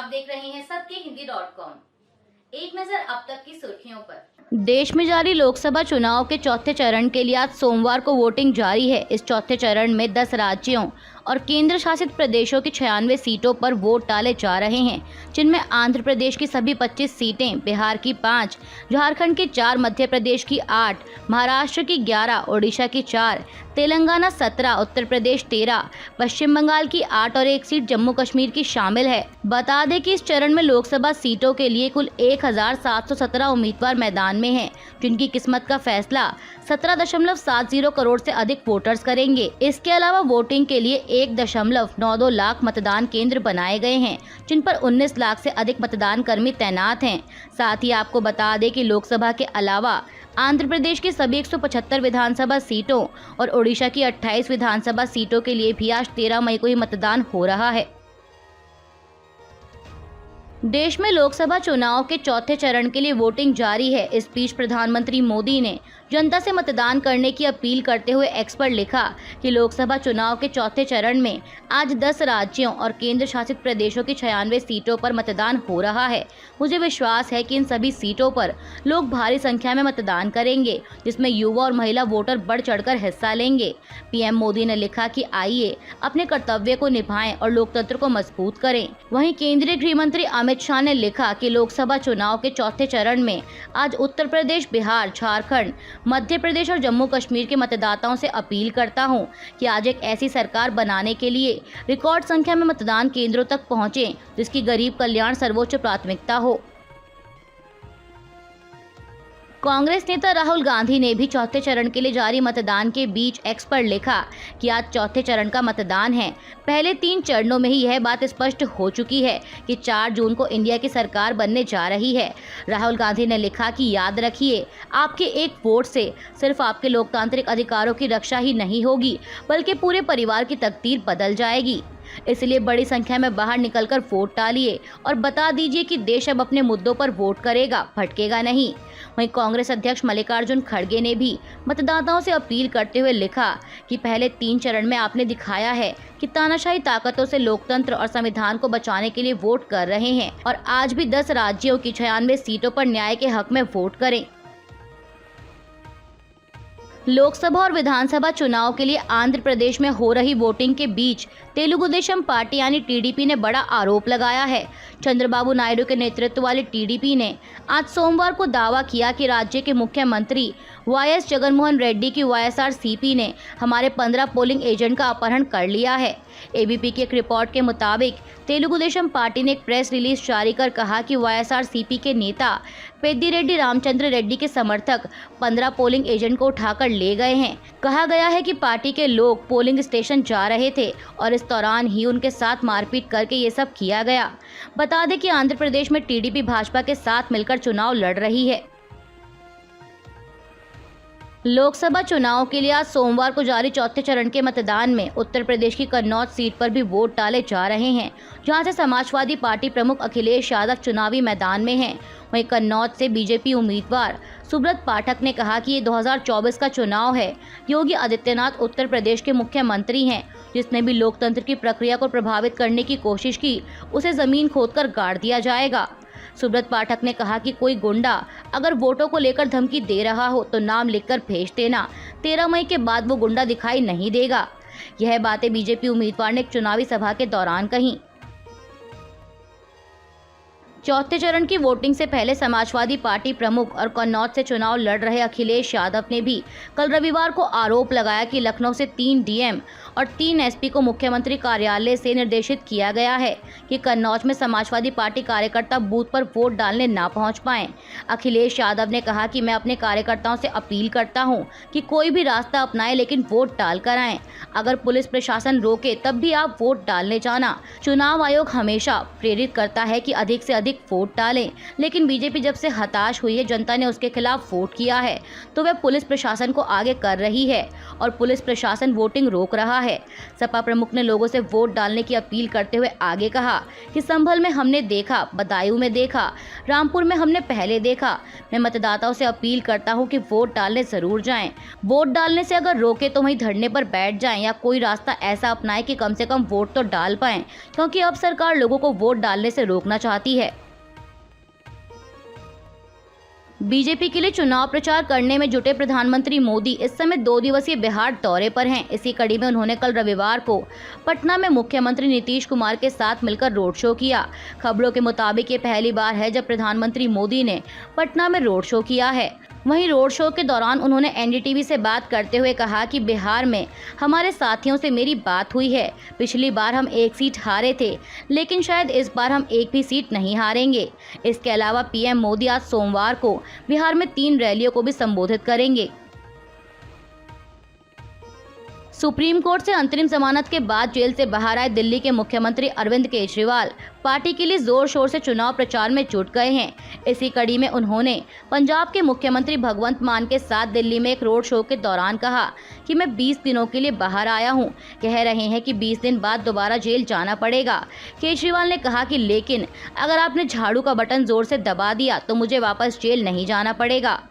आप देख रहे हैं सत्यहिंदी.com। एक नजर अब तक की सुर्खियों पर। देश में जारी लोकसभा चुनाव के चौथे चरण के लिए आज सोमवार को वोटिंग जारी है। इस चौथे चरण में 10 राज्यों और केंद्र शासित प्रदेशों की 96 सीटों पर वोट डाले जा रहे हैं, जिनमें आंध्र प्रदेश की सभी 25 सीटें, बिहार की 5, झारखंड की 4, मध्य प्रदेश की 8, महाराष्ट्र की 11, ओडिशा की 4, तेलंगाना 17, उत्तर प्रदेश 13, पश्चिम बंगाल की 8 और 1 सीट जम्मू कश्मीर की शामिल है। बता दें कि इस चरण में लोकसभा सीटों के लिए कुल 1717 उम्मीदवार मैदान में हैं, जिनकी किस्मत का फैसला 17.70 करोड़ से अधिक वोटर्स करेंगे। इसके अलावा वोटिंग के लिए 1.92 लाख मतदान केंद्र बनाए गए हैं, जिन पर 19 लाख से अधिक मतदान कर्मी तैनात हैं। साथ ही आपको बता दें कि लोकसभा के अलावा आंध्र प्रदेश की सभी 175 विधानसभा सीटों और ओडिशा की 28 विधानसभा सीटों के लिए भी आज 13 मई को ही मतदान हो रहा है। देश में लोकसभा चुनाव के चौथे चरण के लिए वोटिंग जारी है। इस बीच प्रधानमंत्री मोदी ने जनता से मतदान करने की अपील करते हुए एक्स पर लिखा कि लोकसभा चुनाव के चौथे चरण में आज 10 राज्यों और केंद्र शासित प्रदेशों की 96 सीटों पर मतदान हो रहा है। मुझे विश्वास है कि इन सभी सीटों पर लोग भारी संख्या में मतदान करेंगे, जिसमें युवा और महिला वोटर बढ़ चढ़कर हिस्सा लेंगे। पीएम मोदी ने लिखा कि आइए अपने कर्तव्य को निभाएं और लोकतंत्र को मजबूत करें। वहीं केंद्रीय गृह मंत्री अमित शाह ने लिखा कि लोकसभा चुनाव के चौथे चरण में आज उत्तर प्रदेश, बिहार, झारखंड, मध्य प्रदेश और जम्मू कश्मीर के मतदाताओं से अपील करता हूं कि आज एक ऐसी सरकार बनाने के लिए रिकॉर्ड संख्या में मतदान केंद्रों तक पहुंचें, जिसकी गरीब कल्याण सर्वोच्च प्राथमिकता हो। कांग्रेस नेता राहुल गांधी ने भी चौथे चरण के लिए जारी मतदान के बीच एक्स पर लिखा कि आज चौथे चरण का मतदान है। पहले 3 चरणों में ही यह बात स्पष्ट हो चुकी है कि 4 जून को इंडिया की सरकार बनने जा रही है। राहुल गांधी ने लिखा कि याद रखिए, आपके एक वोट से सिर्फ आपके लोकतांत्रिक अधिकारों की रक्षा ही नहीं होगी, बल्कि पूरे परिवार की तकदीर बदल जाएगी। इसलिए बड़ी संख्या में बाहर निकलकर वोट डालिए और बता दीजिए कि देश अब अपने मुद्दों पर वोट करेगा, भटकेगा नहीं। वहीं कांग्रेस अध्यक्ष मल्लिकार्जुन खड़गे ने भी मतदाताओं से अपील करते हुए लिखा कि पहले 3 चरण में आपने दिखाया है कि तानाशाही ताकतों से लोकतंत्र और संविधान को बचाने के लिए वोट कर रहे हैं और आज भी 10 राज्यों की 96 सीटों पर न्याय के हक में वोट करें। लोकसभा और विधानसभा चुनाव के लिए आंध्र प्रदेश में हो रही वोटिंग के बीच तेलुगु देशम पार्टी यानी टीडीपी ने बड़ा आरोप लगाया है। चंद्रबाबू नायडू के नेतृत्व वाली टीडीपी ने आज सोमवार को दावा किया कि राज्य के मुख्यमंत्री वाईएस जगनमोहन रेड्डी की वाईएसआरसीपी ने हमारे 15 पोलिंग एजेंट का अपहरण कर लिया है। एबीपी की एक रिपोर्ट के मुताबिक तेलुगु देशम पार्टी ने एक प्रेस रिलीज जारी कर कहा कि वाईएसआरसीपी के नेता पेद्दिरेड्डी रामचंद्र रेड्डी के समर्थक 15 पोलिंग एजेंट को उठाकर ले गए हैं। कहा गया है कि पार्टी के लोग पोलिंग स्टेशन जा रहे थे और इस दौरान ही उनके साथ मारपीट करके ये सब किया गया। बता दें कि आंध्र प्रदेश में टीडीपी भाजपा के साथ मिलकर चुनाव लड़ रही है। लोकसभा चुनाव के लिए आज सोमवार को जारी चौथे चरण के मतदान में उत्तर प्रदेश की कन्नौज सीट पर भी वोट डाले जा रहे हैं, जहां से समाजवादी पार्टी प्रमुख अखिलेश यादव चुनावी मैदान में हैं। वहीं कन्नौज से बीजेपी उम्मीदवार सुब्रत पाठक ने कहा कि ये 2024 का चुनाव है। योगी आदित्यनाथ उत्तर प्रदेश के मुख्यमंत्री हैं। जिसने भी लोकतंत्र की प्रक्रिया को प्रभावित करने की कोशिश की, उसे जमीन खोदकर गाड़ दिया जाएगा। सुब्रत पाठक ने कहा कि कोई गुंडा अगर वोटों को लेकर धमकी दे रहा हो तो नाम लिखकर भेज देना। 13 मई के बाद वो गुंडा दिखाई नहीं देगा। यह बातें बीजेपी उम्मीदवार ने एक चुनावी सभा के दौरान कही। चौथे चरण की वोटिंग से पहले समाजवादी पार्टी प्रमुख और कन्नौज से चुनाव लड़ रहे अखिलेश यादव ने भी कल रविवार को आरोप लगाया कि लखनऊ से 3 डीएम और 3 एसपी को मुख्यमंत्री कार्यालय से निर्देशित किया गया है कि कन्नौज में समाजवादी पार्टी कार्यकर्ता बूथ पर वोट डालने ना पहुंच पाएं। अखिलेश यादव ने कहा कि मैं अपने कार्यकर्ताओं से अपील करता हूं कि कोई भी रास्ता अपनाएं, लेकिन वोट डाल कर आएं। अगर पुलिस प्रशासन रोके तब भी आप वोट डालने जाना। चुनाव आयोग हमेशा प्रेरित करता है कि अधिक से अधिक अधिक वोट डालें। लेकिन बीजेपी जब से हताश हुई है, जनता ने उसके खिलाफ वोट किया है, तो वह पुलिस प्रशासन को आगे कर रही है और पुलिस प्रशासन वोटिंग रोक रहा है। सपा प्रमुख ने लोगों से वोट डालने की अपील करते हुए आगे कहा कि संभल में हमने देखा, बदायूं में देखा, रामपुर में हमने पहले देखा। मैं मतदाताओं से अपील करता हूं कि वोट डालने जरूर जाएं। वोट डालने से अगर रोके तो वहीं धरने पर बैठ जाएं या कोई रास्ता ऐसा अपनाएं कि कम से कम वोट तो डाल पाएं, क्योंकि अब सरकार लोगों को वोट डालने से रोकना चाहती है। बीजेपी के लिए चुनाव प्रचार करने में जुटे प्रधानमंत्री मोदी इस समय 2 दिवसीय बिहार दौरे पर हैं। इसी कड़ी में उन्होंने कल रविवार को पटना में मुख्यमंत्री नीतीश कुमार के साथ मिलकर रोड शो किया। खबरों के मुताबिक ये पहली बार है जब प्रधानमंत्री मोदी ने पटना में रोड शो किया है। वहीं रोड शो के दौरान उन्होंने एनडीटीवी से बात करते हुए कहा कि बिहार में हमारे साथियों से मेरी बात हुई है। पिछली बार हम 1 सीट हारे थे, लेकिन शायद इस बार हम 1 भी सीट नहीं हारेंगे। इसके अलावा पीएम मोदी आज सोमवार को बिहार में 3 रैलियों को भी संबोधित करेंगे। सुप्रीम कोर्ट से अंतरिम जमानत के बाद जेल से बाहर आए दिल्ली के मुख्यमंत्री अरविंद केजरीवाल पार्टी के लिए जोर शोर से चुनाव प्रचार में जुट गए हैं। इसी कड़ी में उन्होंने पंजाब के मुख्यमंत्री भगवंत मान के साथ दिल्ली में एक रोड शो के दौरान कहा कि मैं 20 दिनों के लिए बाहर आया हूं। कह रहे हैं कि 20 दिन बाद दोबारा जेल जाना पड़ेगा। केजरीवाल ने कहा कि लेकिन अगर आपने झाड़ू का बटन जोर से दबा दिया तो मुझे वापस जेल नहीं जाना पड़ेगा।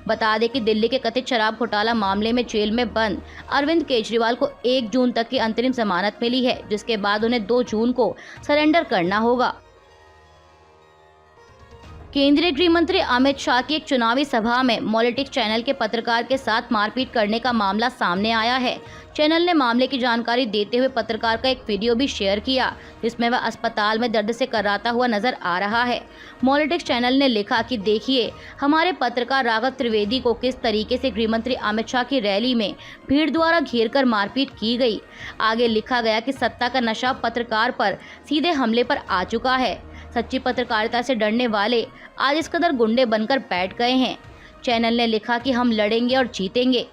बता दें कि दिल्ली के कथित शराब घोटाला मामले में जेल में बंद अरविंद केजरीवाल को 1 जून तक की अंतरिम जमानत मिली है, जिसके बाद उन्हें 2 जून को सरेंडर करना होगा। केंद्रीय गृह मंत्री अमित शाह की एक चुनावी सभा में पॉलिटिक्स चैनल के पत्रकार के साथ मारपीट करने का मामला सामने आया है। चैनल ने मामले की जानकारी देते हुए पत्रकार का एक वीडियो भी शेयर किया, जिसमें वह अस्पताल में दर्द से कराता हुआ नजर आ रहा है। पॉलिटिक्स चैनल ने लिखा कि देखिए हमारे पत्रकार राघव त्रिवेदी को किस तरीके से गृह मंत्री अमित शाह की रैली में भीड़ द्वारा घेरकर मारपीट की गई। आगे लिखा गया कि सत्ता का नशा पत्रकार पर सीधे हमले पर आ चुका है। सच्ची पत्रकारिता से डरने वाले आज इस कदर गुंडे बनकर बैठ गए हैं। चैनल ने लिखा कि हम लड़ेंगे और जीतेंगे।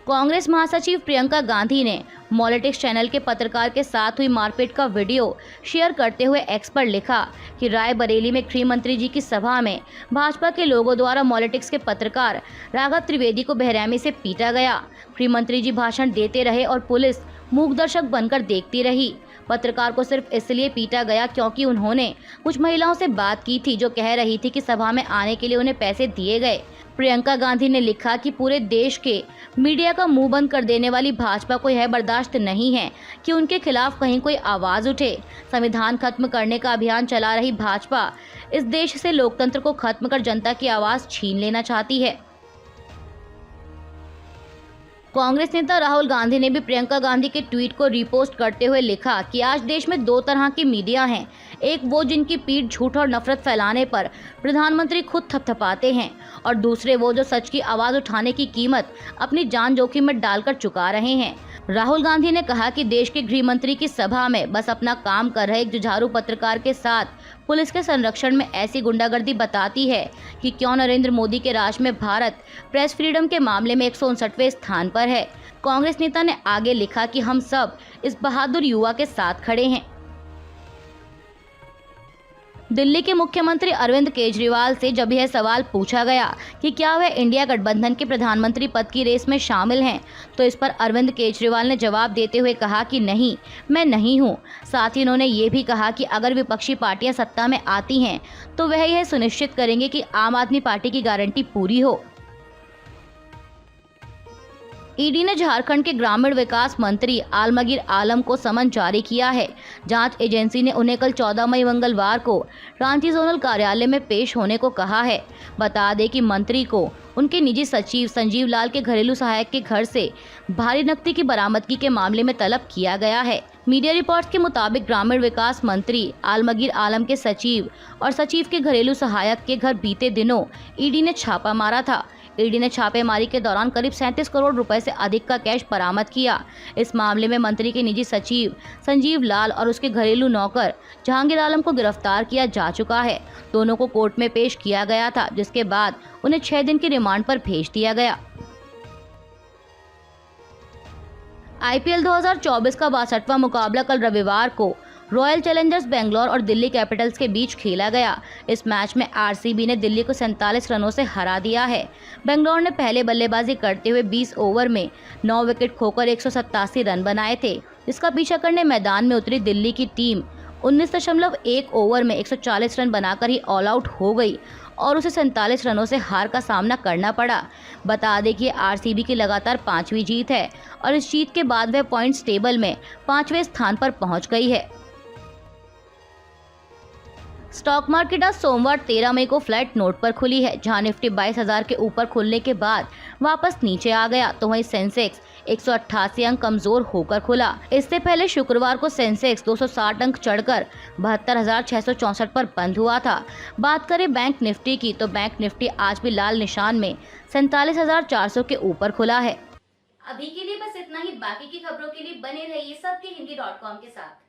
कांग्रेस महासचिव प्रियंका गांधी ने पॉलिटिक्स चैनल के पत्रकार के साथ हुई मारपीट का वीडियो शेयर करते हुए एक्स पर लिखा कि रायबरेली में गृह मंत्री जी की सभा में भाजपा के लोगों द्वारा पॉलिटिक्स के पत्रकार राघव त्रिवेदी को बेरहमी से पीटा गया। गृह मंत्री जी भाषण देते रहे और पुलिस मूक दर्शक बनकर देखती रही। पत्रकार को सिर्फ इसलिए पीटा गया क्योंकि उन्होंने कुछ महिलाओं से बात की थी जो कह रही थी कि सभा में आने के लिए उन्हें पैसे दिए गए। प्रियंका गांधी ने लिखा कि पूरे देश के मीडिया का मुंह बंद कर देने वाली भाजपा को यह बर्दाश्त नहीं है कि उनके खिलाफ कहीं कोई आवाज उठे। संविधान खत्म करने का अभियान चला रही भाजपा इस देश से लोकतंत्र को खत्म कर जनता की आवाज छीन लेना चाहती है। कांग्रेस नेता राहुल गांधी ने भी प्रियंका गांधी के ट्वीट को रीपोस्ट करते हुए लिखा कि आज देश में 2 तरह की मीडिया हैं। एक वो जिनकी पीठ झूठ और नफरत फैलाने पर प्रधानमंत्री खुद थपथपाते हैं और दूसरे वो जो सच की आवाज उठाने की कीमत अपनी जान जोखिम में डालकर चुका रहे हैं। राहुल गांधी ने कहा कि देश के गृह मंत्री की सभा में बस अपना काम कर रहे एक जुझारू पत्रकार के साथ पुलिस के संरक्षण में ऐसी गुंडागर्दी बताती है कि क्यों नरेंद्र मोदी के राज में भारत प्रेस फ्रीडम के मामले में 159वें स्थान पर है। कांग्रेस नेता ने आगे लिखा कि हम सब इस बहादुर युवा के साथ खड़े हैं। दिल्ली के मुख्यमंत्री अरविंद केजरीवाल से जब यह सवाल पूछा गया कि क्या वह इंडिया गठबंधन के प्रधानमंत्री पद की रेस में शामिल हैं, तो इस पर अरविंद केजरीवाल ने जवाब देते हुए कहा कि नहीं, मैं नहीं हूं। साथ ही उन्होंने ये भी कहा कि अगर विपक्षी पार्टियां सत्ता में आती हैं तो वह यह सुनिश्चित करेंगे कि आम आदमी पार्टी की गारंटी पूरी हो। ईडी ने झारखंड के ग्रामीण विकास मंत्री आलमगीर आलम को समन जारी किया है। जांच एजेंसी ने उन्हें कल 14 मई मंगलवार को रांची जोनल कार्यालय में पेश होने को कहा है। बता दें कि मंत्री को उनके निजी सचिव संजीव लाल के घरेलू सहायक के घर से भारी नकदी की बरामदगी के मामले में तलब किया गया है। मीडिया रिपोर्ट्स के मुताबिक ग्रामीण विकास मंत्री आलमगीर आलम के सचिव और सचिव के घरेलू सहायक के घर बीते दिनों ईडी ने छापा मारा था। ईडी ने छापेमारी के दौरान करीब 37 करोड़ रुपए से अधिक का कैश बरामद किया। इस मामले में मंत्री के निजी सचिव संजीव लाल और उसके घरेलू नौकर जहांगीर आलम को गिरफ्तार किया जा चुका है। दोनों को कोर्ट में पेश किया गया था, जिसके बाद उन्हें 6 दिन की रिमांड पर भेज दिया गया। आईपीएल 2024 का 62वां मुकाबला कल रविवार को रॉयल चैलेंजर्स बेंगलोर और दिल्ली कैपिटल्स के बीच खेला गया। इस मैच में आरसीबी ने दिल्ली को 47 रनों से हरा दिया है। बेंगलोर ने पहले बल्लेबाजी करते हुए 20 ओवर में 9 विकेट खोकर 187 रन बनाए थे। इसका पीछा करने मैदान में उतरी दिल्ली की टीम 19.1 ओवर में 140 रन बनाकर ही ऑल आउट हो गई और उसे 47 रनों से हार का सामना करना पड़ा। बता दें कि आरसीबी की लगातार 5वीं जीत है और इस जीत के बाद वह पॉइंट्स टेबल में 5वें स्थान पर पहुंच गई है। स्टॉक मार्केट आज सोमवार 13 मई को फ्लैट नोट पर खुली है, जहां निफ्टी 22,000 के ऊपर खुलने के बाद वापस नीचे आ गया, तो वहीं सेंसेक्स 188 अंक कमजोर होकर खुला। इससे पहले शुक्रवार को सेंसेक्स 260 अंक चढ़कर 72,664 पर बंद हुआ था। बात करें बैंक निफ्टी की, तो बैंक निफ्टी आज भी लाल निशान में 47,400 के ऊपर खुला है। अभी के लिए बस इतना ही। बाकी की खबरों के लिए बने रहिए सबके हिंदी.com के साथ।